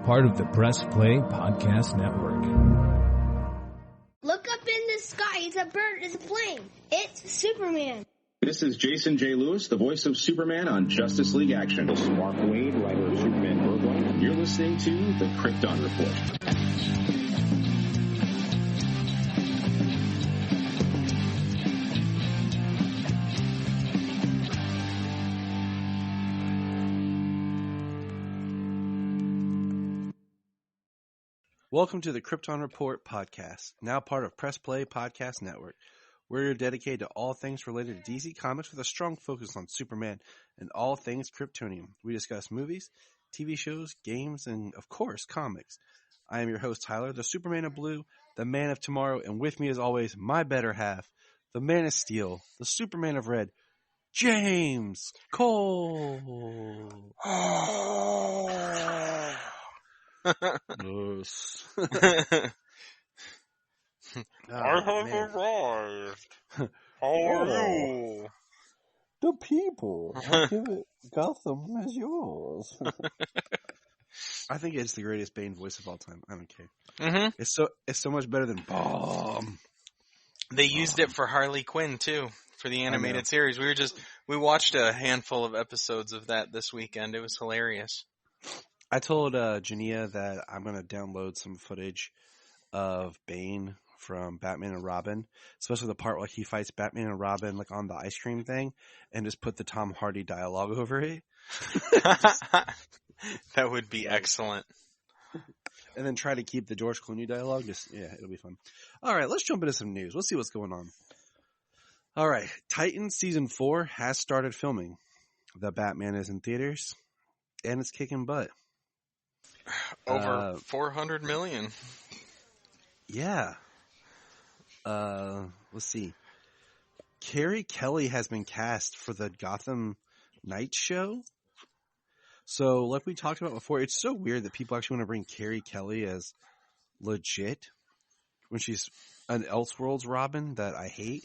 part of the Press Play Podcast Network. Look up in the sky. It's a bird. It's a plane. It's Superman. This is Jason J. Lewis, the voice of Superman on Justice League Action. This is Mark Wade, writer of Superman Worldwide. You're listening to the Krypton Report. Welcome to the Krypton Report podcast, now part of Press Play Podcast Network. We're dedicated to all things related to DC Comics with a strong focus on Superman and all things Kryptonian. We discuss movies, TV shows, games, and, of course, comics. I am your host, Tyler, the Superman of Blue, the Man of Tomorrow, and with me, as always, my better half, the Man of Steel, the Superman of Red, James Cole. Yes. I have arrived. How are you? The people. I'll give it. Gotham is yours. I think it's the greatest Bane voice of all time. I don't care. Mm-hmm. It's so much better than Bomb. They used it for Harley Quinn too, for the animated series. We watched a handful of episodes of that this weekend. It was hilarious. I told Jania that I'm going to download some footage of Bane from Batman and Robin, especially the part where he fights Batman and Robin like on the ice cream thing, and just put the Tom Hardy dialogue over it. That would be excellent. And then try to keep the George Clooney dialogue. It'll be fun. All right, let's jump into some news. Let's see what's going on. All right, Titans Season 4 has started filming. The Batman is in theaters, and it's kicking butt. Over 400 million. Yeah. Let's see. Carrie Kelly has been cast for the Gotham Knights show. So, like we talked about before, it's so weird that people actually want to bring Carrie Kelly as legit when she's an Elseworlds Robin that I hate.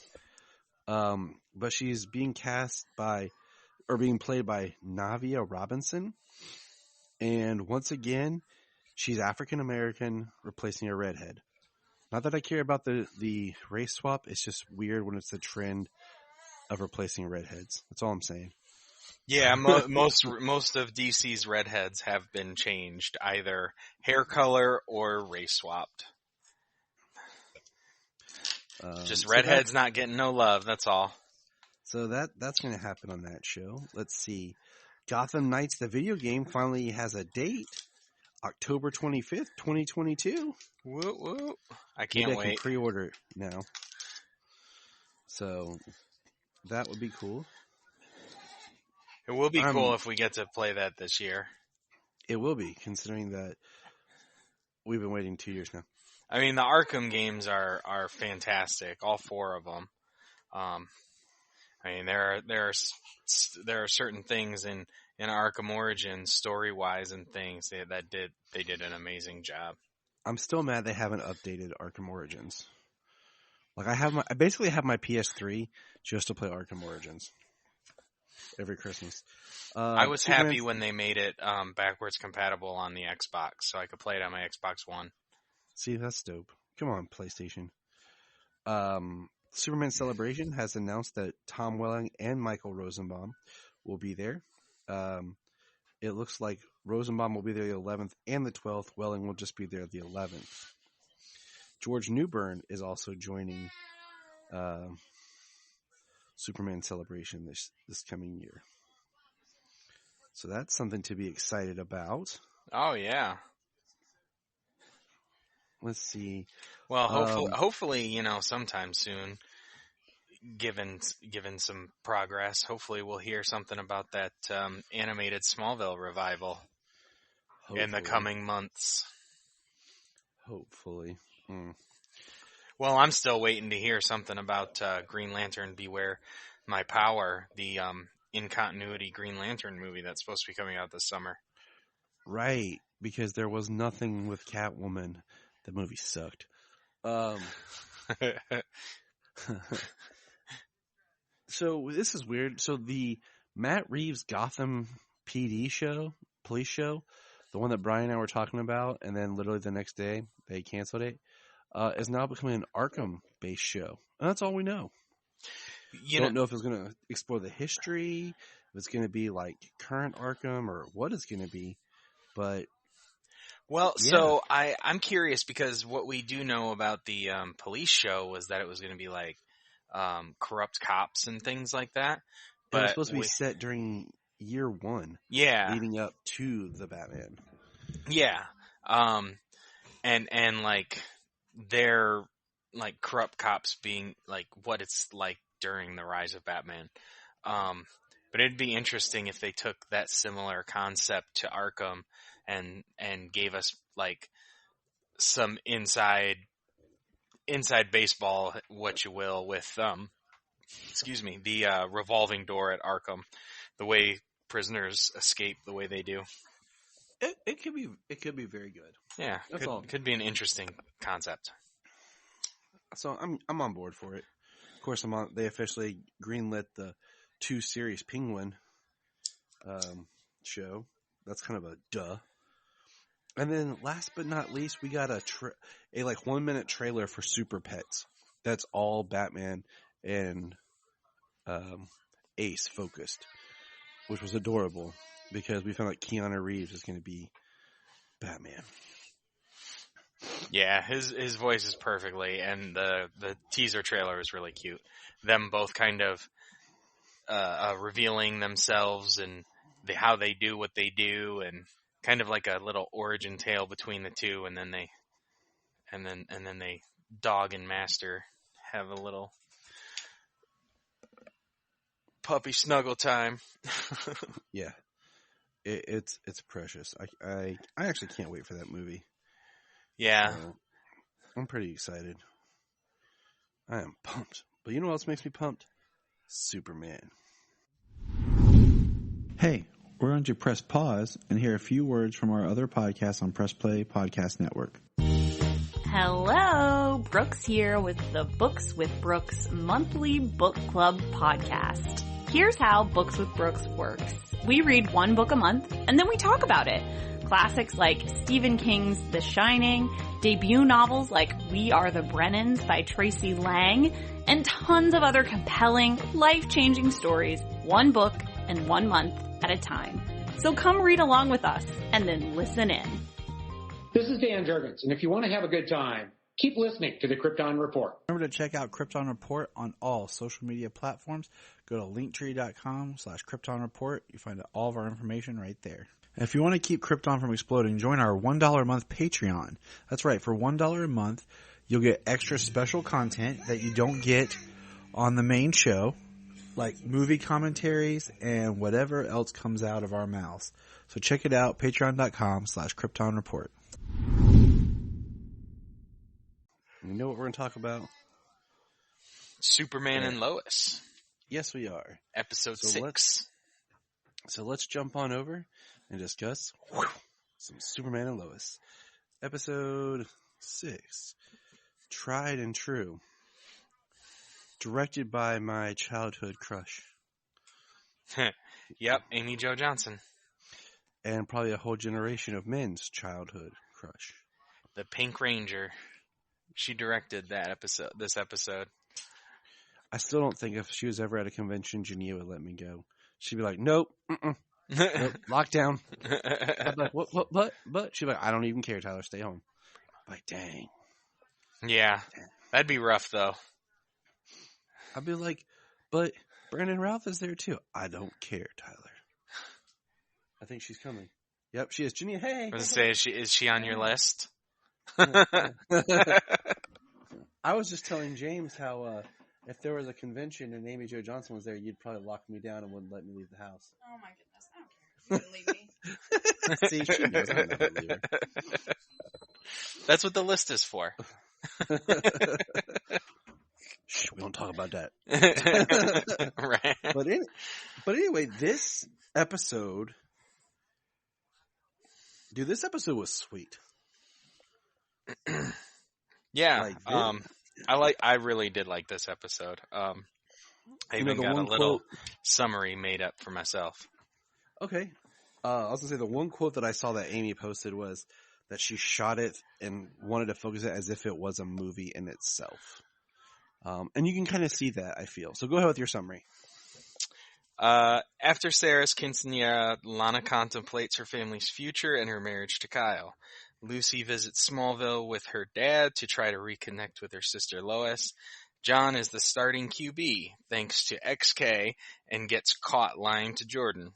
But she's being being played by Navia Robinson. And once again, she's African American, replacing a redhead. Not that I care about the race swap. It's just weird when it's the trend of replacing redheads. That's all I'm saying. Yeah, most of DC's redheads have been changed, either hair color or race swapped. Just redheads not getting no love. That's all. So that's going to happen on that show. Let's see. Gotham Knights, the video game, finally has a date. October 25th, 2022. Woo woo. I can't wait. I can pre-order it now. So, that would be cool. It will be cool if we get to play that this year. It will be, considering that we've been waiting 2 years now. I mean, the Arkham games are fantastic, all four of them. I mean, there are certain things in Arkham Origins, story-wise and things, they did an amazing job. I'm still mad they haven't updated Arkham Origins. Like I basically have my PS3 just to play Arkham Origins every Christmas. I was happy when they made it backwards compatible on the Xbox, so I could play it on my Xbox One. See, that's dope. Come on, PlayStation. Superman Celebration has announced that Tom Welling and Michael Rosenbaum will be there. It looks like Rosenbaum will be there the 11th and the 12th. Welling will just be there the 11th. George Newbern is also joining Superman Celebration this coming year. So that's something to be excited about. Oh, yeah. Let's see. Well, hopefully, sometime soon, given some progress, hopefully we'll hear something about that animated Smallville revival in the coming months. Hopefully. Well, I'm still waiting to hear something about Green Lantern Beware My Power, the in-continuity Green Lantern movie that's supposed to be coming out this summer. Right, because there was nothing with Catwoman. The movie sucked. So this is weird. So the Matt Reeves Gotham PD show, police show, the one that Brian and I were talking about, and then literally the next day they canceled it, is now becoming an Arkham-based show. And that's all we know. Don't know if it's going to explore the history, if it's going to be like current Arkham, or what it's going to be. But well, yeah. So I'm curious because what we do know about the police show was that it was going to be like corrupt cops and things like that. But it was supposed to be set during year one, leading up to the Batman. Yeah, and like they're like corrupt cops being like what it's like during the rise of Batman. But it'd be interesting if they took that similar concept to Arkham and gave us like some inside baseball, what you will, with the revolving door at Arkham, the way prisoners escape the way they do. It could be very good. Yeah, could be an interesting concept. So I'm on board for it. Of course, they officially greenlit the 2-series Penguin show. That's kind of a duh. And then last but not least, we got a like 1-minute trailer for Super Pets. That's all Batman and Ace focused, which was adorable because we found out Keanu Reeves is going to be Batman. Yeah, his voice is perfectly, and the teaser trailer is really cute. Them both kind of revealing themselves and how they do what they do, and kind of like a little origin tale between the two, and then they dog and master have a little puppy snuggle time. Yeah, it's precious. I actually can't wait for that movie. Yeah. So, I'm pretty excited. I am pumped. But you know what else makes me pumped? Superman. Hey, we're going to press pause and hear a few words from our other podcasts on Press Play Podcast Network. Hello, Brooks here with the Books with Brooks monthly book club podcast. Here's how Books with Brooks works. We read one book a month and then we talk about it. Classics like Stephen King's The Shining, debut novels like We Are the Brennans by Tracy Lang, and tons of other compelling, life-changing stories, one book and 1 month at a time. So come read along with us and then listen in. This is Dan Jurgens, and if you want to have a good time, keep listening to the Krypton Report. Remember to check out Krypton Report on all social media platforms. Go to linktree.com/Krypton Report. You find all of our information right there. And if you want to keep Krypton from exploding, join our $1 a month Patreon. That's right, for $1 a month, you'll get extra special content that you don't get on the main show, like movie commentaries and whatever else comes out of our mouths. So check it out, patreon.com/Krypton Report. You know what we're going to talk about? Superman and Lois. Yes, we are. Episode 6. So let's jump on over and discuss some Superman and Lois. Episode 6. Tried and True. Directed by my childhood crush. Yep, Amy Jo Johnson. And probably a whole generation of men's childhood crush. The Pink Ranger. She directed this episode. I still don't think if she was ever at a convention, Jania would let me go. She'd be like, nope, nope, lockdown. I'd be like, what? She'd be like, I don't even care, Tyler, stay home. I'm like, dang. Yeah, that'd be rough, though. I'd be like, but Brandon Routh is there, too. I don't care, Tyler. I think she's coming. Yep, she is. Jania, hey. I was going to say, is she on your list? I was just telling James how if there was a convention and Amy Jo Johnson was there, you'd probably lock me down and wouldn't let me leave the house. Oh my goodness, I don't care if you leave me. See, she knows I'm not a leaver. That's what the list is for. Shh, we don't talk about that. Right. But anyway, this episode, dude, this episode was sweet. Yeah, I really did like this episode. I even got a little summary made up for myself. Okay. I was gonna say the one quote that I saw that Amy posted was that she shot it and wanted to focus it as if it was a movie in itself. And you can kind of see that, I feel. So go ahead with your summary. After Sarah's quinceañera, Lana contemplates her family's future and her marriage to Kyle. Lucy visits Smallville with her dad to try to reconnect with her sister Lois. John is the starting QB, thanks to XK, and gets caught lying to Jordan.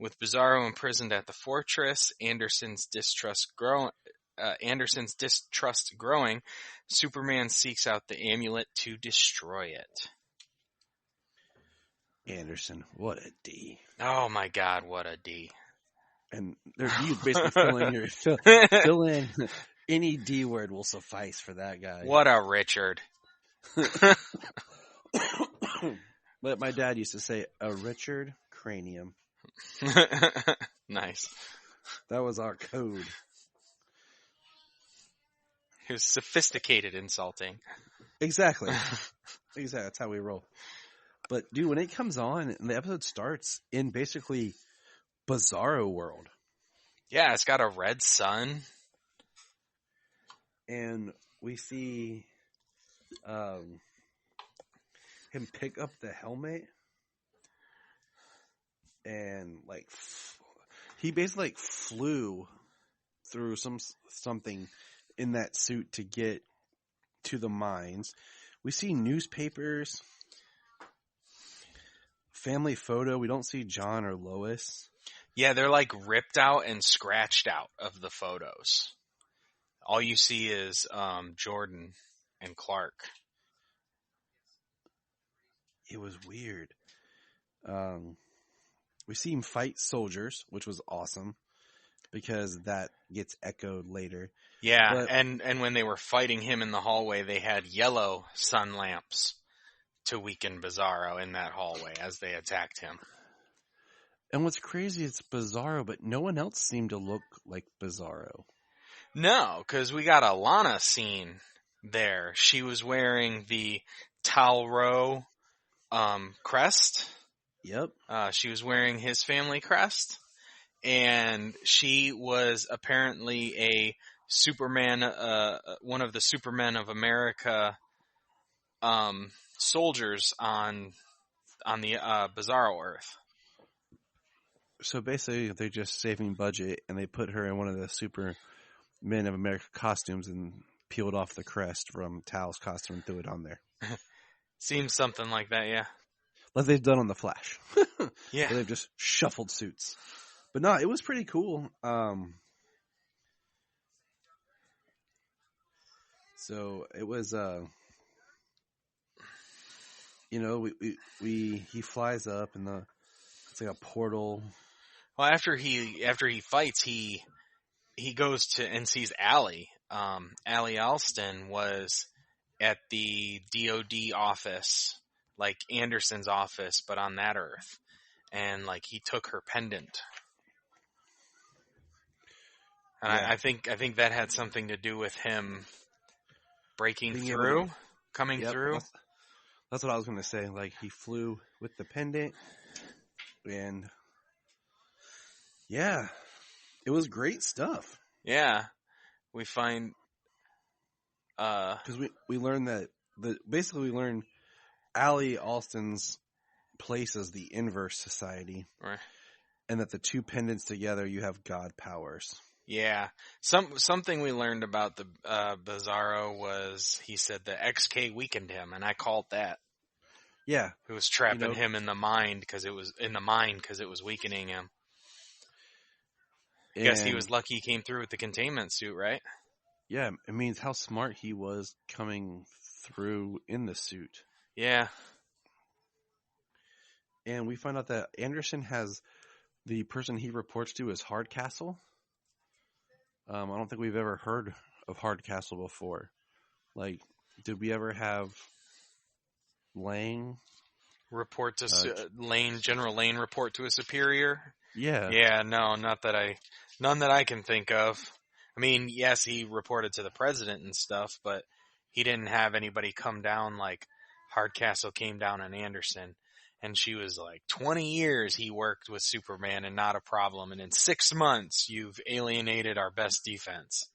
With Bizarro imprisoned at the fortress, Anderson's distrust growing, Superman seeks out the amulet to destroy it. Anderson, what a D. Oh my God, what a D. And you basically fill in any D word will suffice for that guy. What a Richard. But my dad used to say, a Richard cranium. Nice. That was our code. It was sophisticated insulting. Exactly. That's how we roll. But dude, when it comes on and the episode starts in basically Bizarro world. Yeah, it's got a red sun. And we see him pick up the helmet and he basically flew through something in that suit to get to the mines. We see newspapers, family photo. We don't see John or Lois. Yeah, they're ripped out and scratched out of the photos. All you see is Jordan and Clark. It was weird. We see him fight soldiers, which was awesome because that gets echoed later. Yeah, but, and when they were fighting him in the hallway, they had yellow sun lamps to weaken Bizarro in that hallway as they attacked him. And what's crazy, it's Bizarro, but no one else seemed to look like Bizarro. No, because we got a Lana scene there. She was wearing the Talro crest. Yep. She was wearing his family crest. And she was apparently a Superman, one of the Supermen of America soldiers on the Bizarro Earth. So basically, they're just saving budget, and they put her in one of the Supermen of America costumes and peeled off the crest from Tal's costume and threw it on there. Seems something like that, yeah. Like they've done on The Flash. Yeah. Where they've just shuffled suits. But no, it was pretty cool. So it was, he flies up and it's like a portal. Well, after he fights, he goes to and sees Allie. Allie Alston was at the DOD office, like Anderson's office, but on that Earth. And he took her pendant. And yeah. I think that had something to do with him breaking through, coming through. That's what I was going to say. He flew with the pendant, and yeah, it was great stuff. Yeah, we find because we learned that we learned Allie Alston's place as the Inverse Society, right, and that the two pendants together, you have God powers. Yeah. Something we learned about the Bizarro was he said the XK weakened him, and I called that. Yeah. It was trapping him in the mind because it was weakening him. I guess he was lucky he came through with the containment suit, right? Yeah, it means how smart he was coming through in the suit. Yeah. And we find out that Anderson has the person he reports to as Hardcastle. I don't think we've ever heard of Hardcastle before. Did we ever have Lang report to General Lane report to a superior? Yeah. Yeah, no, none that I can think of. I mean, yes, he reported to the president and stuff, but he didn't have anybody come down like Hardcastle came down on Anderson. And she was like, 20 years he worked with Superman and not a problem. And in 6 months, you've alienated our best defense.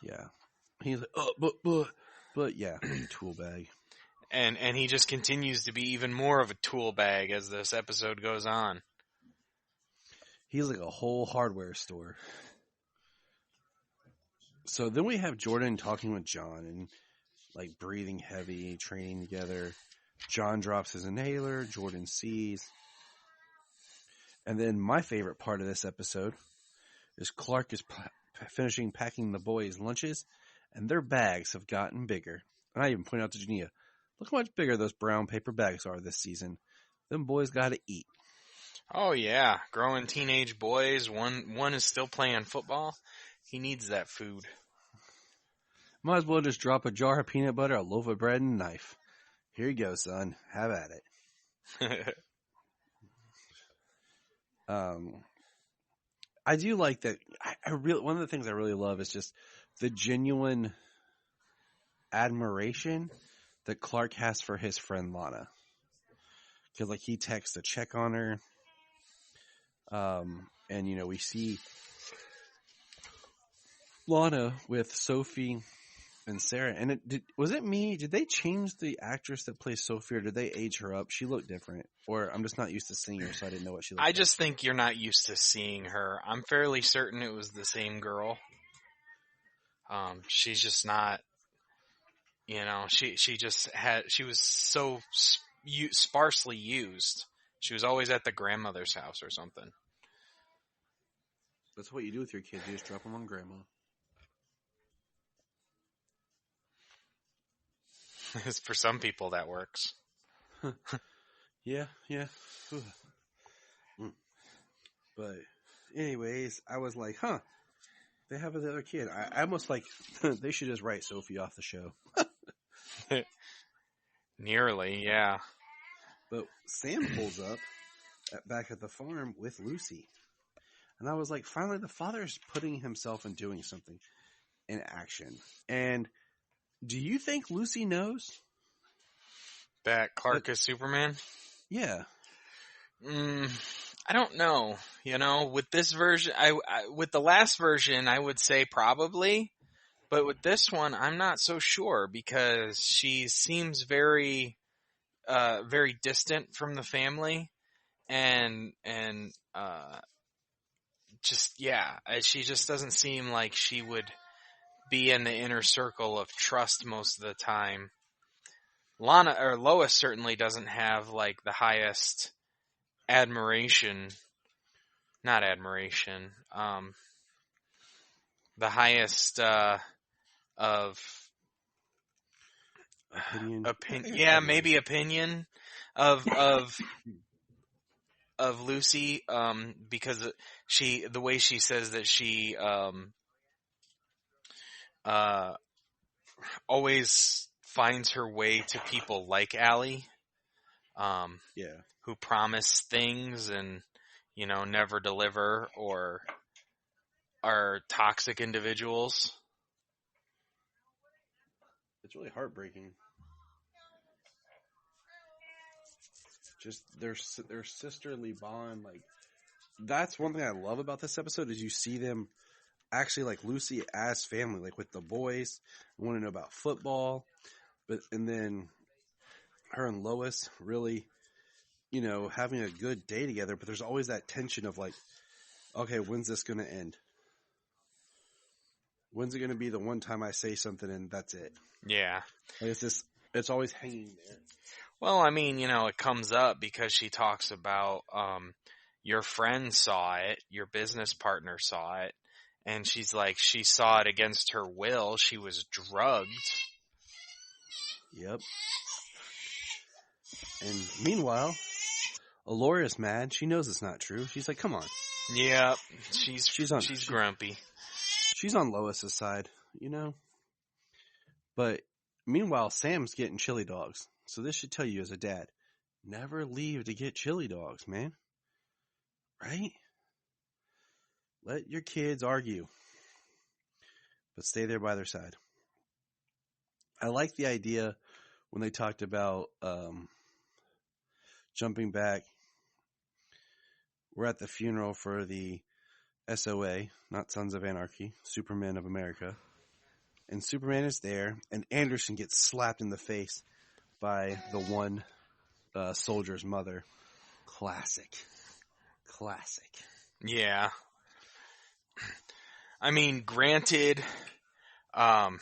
Yeah. He's like, but yeah, tool bag. And he just continues to be even more of a tool bag as this episode goes on. He's like a whole hardware store. So then we have Jordan talking with John and like breathing heavy, training together. John drops his inhaler. Jordan sees. And then my favorite part of this episode is Clark is finishing packing the boys' lunches, and their bags have gotten bigger. And I even point out to Jania, look how much bigger those brown paper bags are this season. Them boys got to eat. Oh yeah, growing teenage boys. One is still playing football. He needs that food. Might as well just drop a jar of peanut butter, a loaf of bread, and a knife. Here you go, son. Have at it. I do like that. I really, one of the things I really love is just the genuine admiration that Clark has for his friend Lana. Because like he texts to check on her. And you know, we see Lana with Sophie and Sarah. And was it me? Did they change the actress that plays Sophie, or did they age her up? She looked different. Or I'm just not used to seeing her, so I didn't know what she looked like. I just think you're not used to seeing her. I'm fairly certain it was the same girl. She's just not, you know, she was so sparsely used. She was always at the grandmother's house or something. That's what you do with your kids. You just drop them on grandma. For some people, that works. Yeah. But anyways, I was like, they have another kid. I almost like, they should just write Sophie off the show. Nearly, yeah. But Sam pulls up back at the farm with Lucy. And I was like, finally, the father's putting himself and doing something in action. And do you think Lucy knows that Clark is Superman? Yeah. I don't know. You know, with this version, with the last version, I would say probably. But with this one, I'm not so sure because she seems very, very distant from the family. And just, yeah, she just doesn't seem like she would be in the inner circle of trust most of the time. Lana or Lois certainly doesn't have like the highest the highest of opinion of Lucy, because the way she says that she always finds her way to people like Allie, who promise things and, you know, never deliver or are toxic individuals. It's really heartbreaking. Just their sisterly bond, like that's one thing I love about this episode is you see them actually like Lucy as family, like with the boys, want to know about football, and then her and Lois really, you know, having a good day together. But there's always that tension of like, okay, when's this going to end? When's it going to be the one time I say something and that's it? Yeah, like it's always hanging there. Well, I mean, you know, it comes up because she talks about your friend saw it, your business partner saw it, and she's like, she saw it against her will. She was drugged. Yep. And meanwhile, Alora's mad. She knows it's not true. She's like, come on. Yeah, she's grumpy. She's on Lois's side, you know? But meanwhile, Sam's getting chili dogs. So this should tell you as a dad, never leave to get chili dogs, man. Right? Let your kids argue, but stay there by their side. I like the idea when they talked about jumping back, we're at the funeral for the SOA, not Sons of Anarchy, Superman of America. And Superman is there, and Anderson gets slapped in the face by the one soldier's mother. Classic. Yeah. I mean, granted, he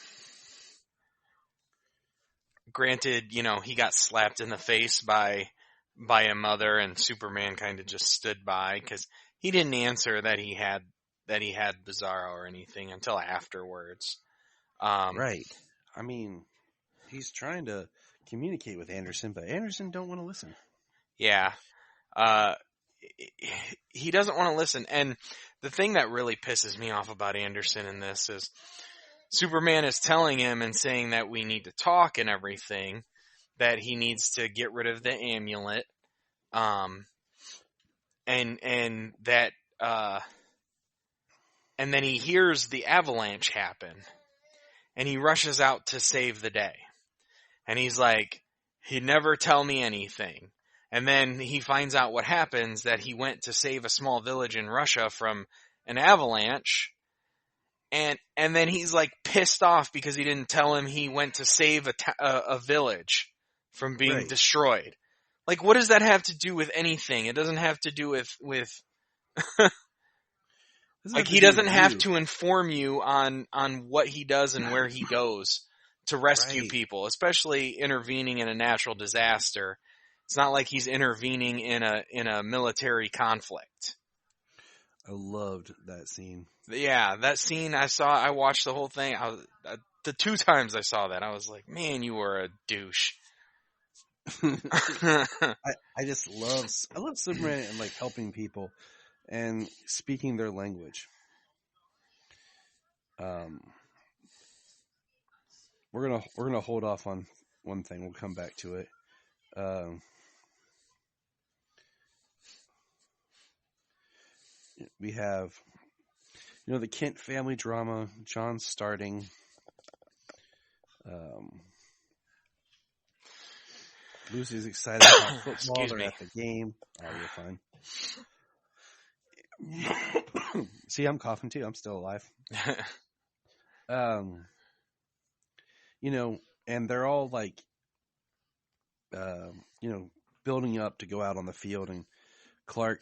got slapped in the face by a mother, and Superman kind of just stood by because he didn't answer that he had Bizarro or anything until afterwards. Right. I mean, he's trying to communicate with Anderson, but Anderson don't want to listen. Yeah. He doesn't want to listen. And the thing that really pisses me off about Anderson in this is Superman is telling him and saying that we need to talk and everything, that he needs to get rid of the amulet. And that, and then he hears the avalanche happen and he rushes out to save the day. And he's like, he'd never tell me anything. And then he finds out what happens, that he went to save a small village in Russia from an avalanche. And then he's like pissed off because he didn't tell him he went to save a village from being destroyed. Like, what does that have to do with anything? It doesn't have to do with like, he doesn't have to inform you on what he does and where he goes to rescue people, especially intervening in a natural disaster. It's not like he's intervening in a military conflict. I loved that scene. Yeah, that scene I watched the whole thing. The 2 times I saw that, I was like, man, you were a douche. I love Superman and like helping people and speaking their language. We're gonna hold off on one thing. We'll come back to it. We have, the Kent family drama. John's starting. Lucy's excited about football. They're at the game. Oh, you're fine. See, I'm coughing too. I'm still alive. And they're all like, building up to go out on the field, and Clark,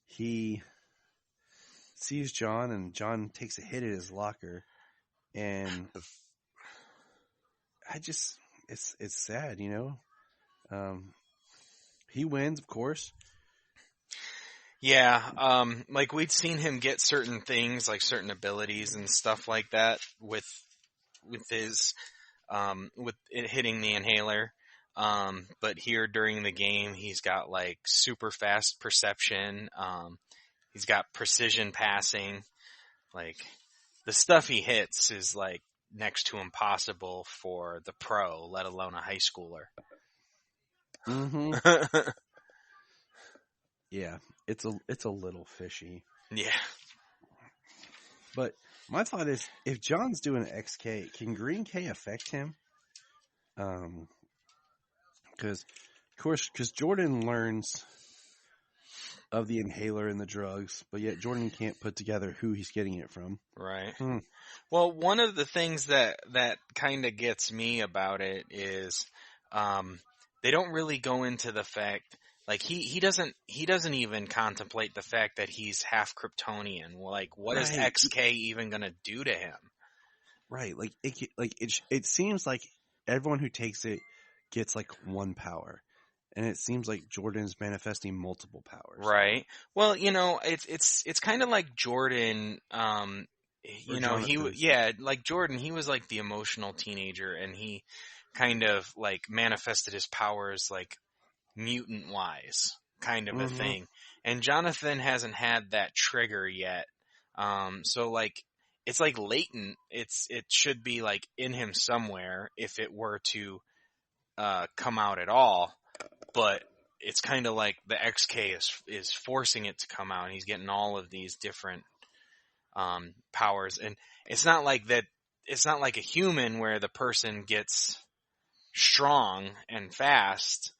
he sees John, and John takes a hit at his locker, and it's sad, he wins, of course. Yeah, like we'd seen him get certain things, like certain abilities and stuff like that with his, with it hitting the inhaler. But here during the game, he's got like super fast perception. He's got precision passing. Like, the stuff he hits is like next to impossible for the pro, let alone a high schooler. Mm-hmm. Yeah, it's a little fishy. Yeah. But my thought is, if John's doing XK, can Green K affect him? Because Jordan learns of the inhaler and the drugs, but yet Jordan can't put together who he's getting it from. Right. Well, one of the things that kind of gets me about it is, they don't really go into the fact, like he doesn't even contemplate the fact that he's half Kryptonian. Like, what is XK even gonna do to him? Right. It seems like everyone who takes it gets like one power, and it seems like Jordan's manifesting multiple powers. Right. Well, it's kind of like Jordan. Like Jordan, he was like the emotional teenager, and he kind of like manifested his powers like mutant wise, kind of a thing. And Jonathan hasn't had that trigger yet. So like, it's like latent. It should be like in him somewhere if it were to come out at all, but it's kind of like the XK is forcing it to come out, and he's getting all of these different powers. And it's not like that. It's not like a human where the person gets strong and fast.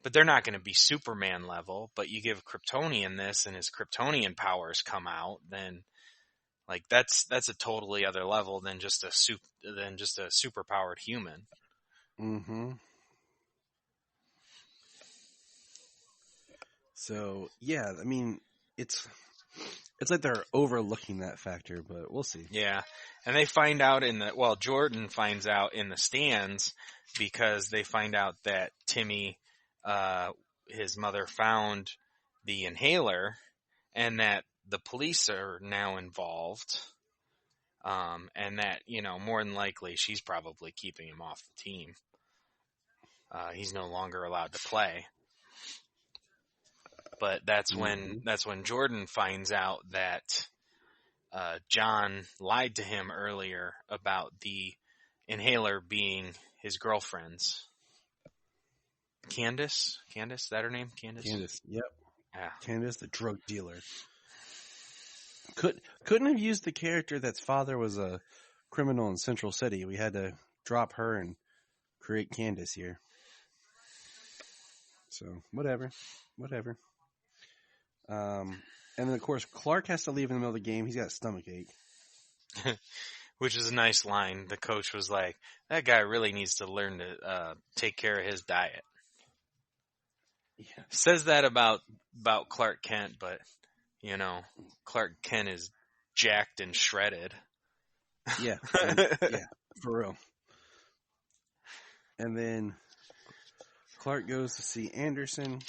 but they're not going to be Superman level. But you give Kryptonian this, and his Kryptonian powers come out, then like that's a totally other level than just a superpowered human. Mm-hmm. So yeah, I mean, it's like they're overlooking that factor, but we'll see. Yeah, and they find out Jordan finds out in the stands because they find out that Timmy, his mother, found the inhaler, and that the police are now involved, and that, more than likely she's probably keeping him off the team. He's no longer allowed to play. But that's when Jordan finds out that John lied to him earlier about the inhaler being his girlfriend's. Candace? Is that her name? Candace, yep. Yeah. Candace, the drug dealer. Couldn't have used the character that's father was a criminal in Central City. We had to drop her and create Candace here. So, whatever. And then, of course, Clark has to leave in the middle of the game. He's got a stomach ache. Which is a nice line. The coach was like, that guy really needs to learn to take care of his diet. Yeah. Says that about Clark Kent, but, Clark Kent is jacked and shredded. Yeah. Yeah, for real. And then Clark goes to see Anderson.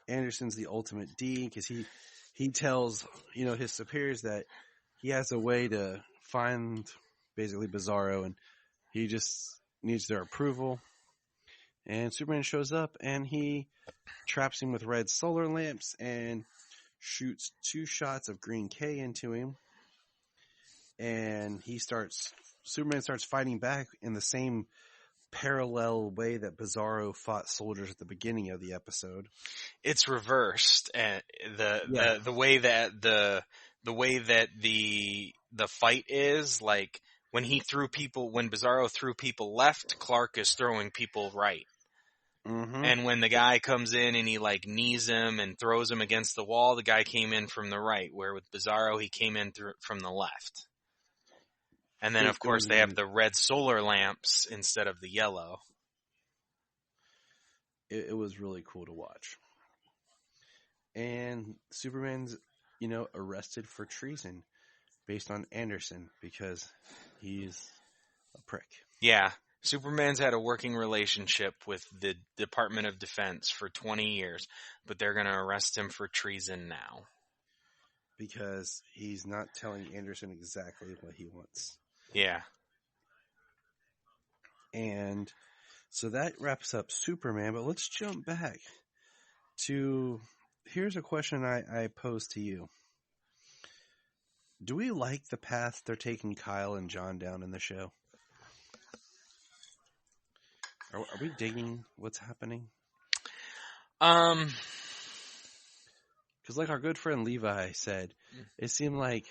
Anderson's the ultimate D because he tells, his superiors that he has a way to find basically Bizarro, and he just needs their approval. And Superman shows up and he traps him with red solar lamps and shoots 2 shots of green K into him. And Superman starts fighting back in the same parallel way that Bizarro fought soldiers at the beginning of the episode. It's reversed, and the way that the fight is, like when Bizarro threw people left, Clark is throwing people right. Mm-hmm. And when the guy comes in and he like knees him and throws him against the wall, the guy came in from the right, where with Bizarro he came in from the left. And then, of course, they have the red solar lamps instead of the yellow. It was really cool to watch. And Superman's, arrested for treason based on Anderson because he's a prick. Yeah. Superman's had a working relationship with the Department of Defense for 20 years, but they're going to arrest him for treason now. Because he's not telling Anderson exactly what he wants. Yeah. And so that wraps up Superman, but let's jump back to, here's a question I pose to you. Do we like the path they're taking Kyle and John down in the show? Are we digging what's happening? Because like our good friend Levi said, it seemed like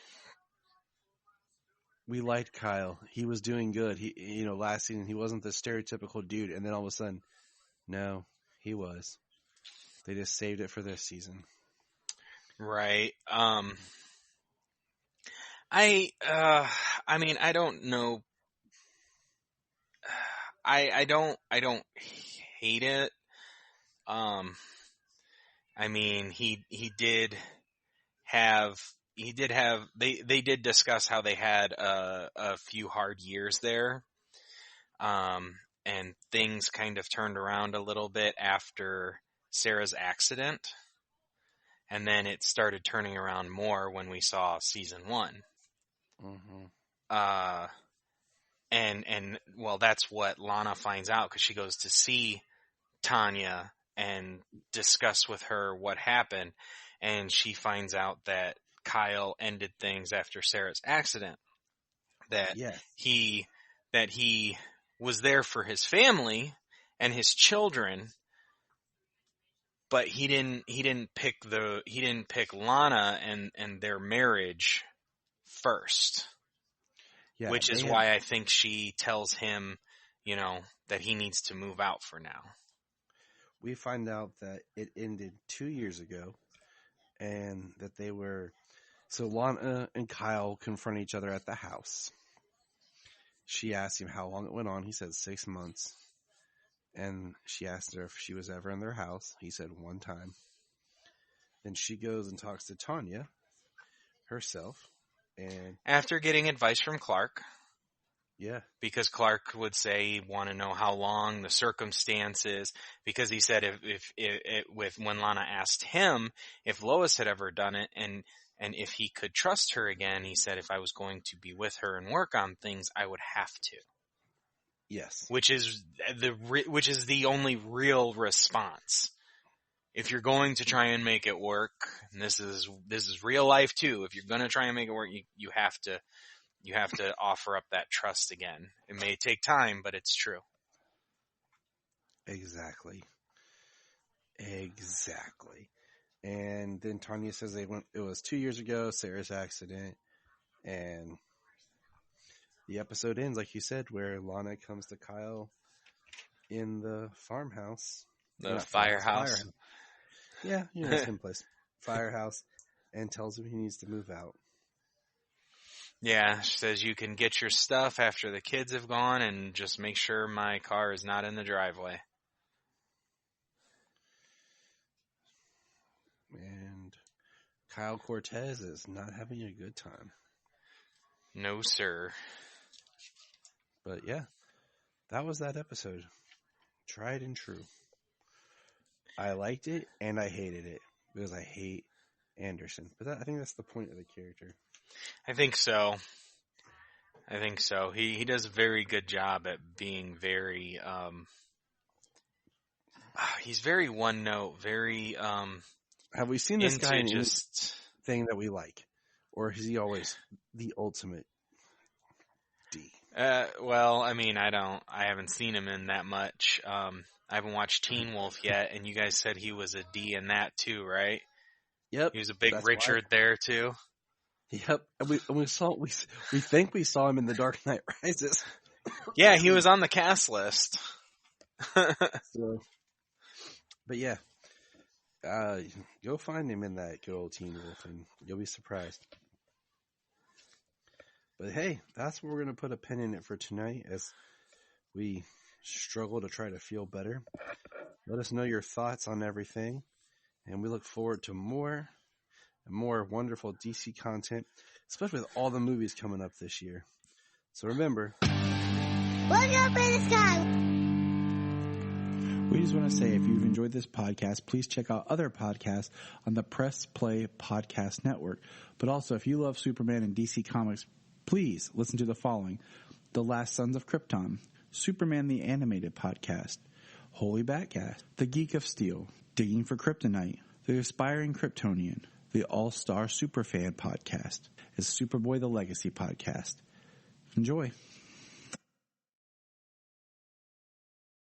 we liked Kyle. He was doing good. He, last season he wasn't the stereotypical dude, and then all of a sudden, no, he was. They just saved it for this season. Right. I mean, I don't know. I don't hate it. I mean, they did discuss how they had a few hard years there. And things kind of turned around a little bit after Sarah's accident. And then it started turning around more when we saw season 1. Mm-hmm. And well, that's what Lana finds out because she goes to see Tanya and discuss with her what happened. And she finds out that Kyle ended things after Sarah's accident. That he was there for his family and his children, but he didn't pick Lana and their marriage first. Yeah, which is why I think she tells him, that he needs to move out for now. we find out that it ended 2 years ago, and that they were... So Lana and Kyle confront each other at the house. She asked him how long it went on. He said 6 months. And she asked her if she was ever in their house. He said 1 time. Then she goes and talks to Tanya herself. And after getting advice from Clark. Yeah. Because Clark would say, want to know how long, the circumstances, because he said when Lana asked him if Lois had ever done it and if he could trust her again, he said, if I was going to be with her and work on things, I would have to. Yes. Which is the only real response. If you're going to try and make it work, and this is real life too, if you're going to try and make it work, you have to offer up that trust again. It may take time, but it's true. Exactly. And then Tanya says it was 2 years ago, Sarah's accident, and the episode ends, like you said, where Lana comes to Kyle in the farmhouse. The firehouse. Yeah, same place. Firehouse, and tells him he needs to move out. Yeah, she says you can get your stuff after the kids have gone and just make sure my car is not in the driveway. And Kyle Cortez is not having a good time. No, sir. But yeah, that was that episode. Tried and true. I liked it and I hated it because I hate Anderson. But I think that's the point of the character. I think so. He does a very good job at being very, he's very one note, very, have we seen this guy in just thing that we like? Or is he always the ultimate D? Well, I mean, I haven't seen him in that much. I haven't watched Teen Wolf yet, and you guys said he was a D in that too, right? Yep. He was a big Richard there too. Yep. And we think we saw him in The Dark Knight Rises. Yeah, he was on the cast list. So, but yeah. Go find him in that good old Teen Wolf and you'll be surprised. But hey, that's where we're going to put a pin in it for tonight as we struggle to try to feel better. Let us know your thoughts on everything. And we look forward to more and more wonderful DC content, especially with all the movies coming up this year. So remember, look up in the sky. We just want to say, if you've enjoyed this podcast, please check out other podcasts on the Press Play Podcast Network. But also, if you love Superman and DC Comics, please listen to the following: The Last Sons of Krypton, Superman the Animated Podcast, Holy Batcast, The Geek of Steel, Digging for Kryptonite, The Aspiring Kryptonian, The All-Star Superfan Podcast, and Superboy the Legacy Podcast. Enjoy.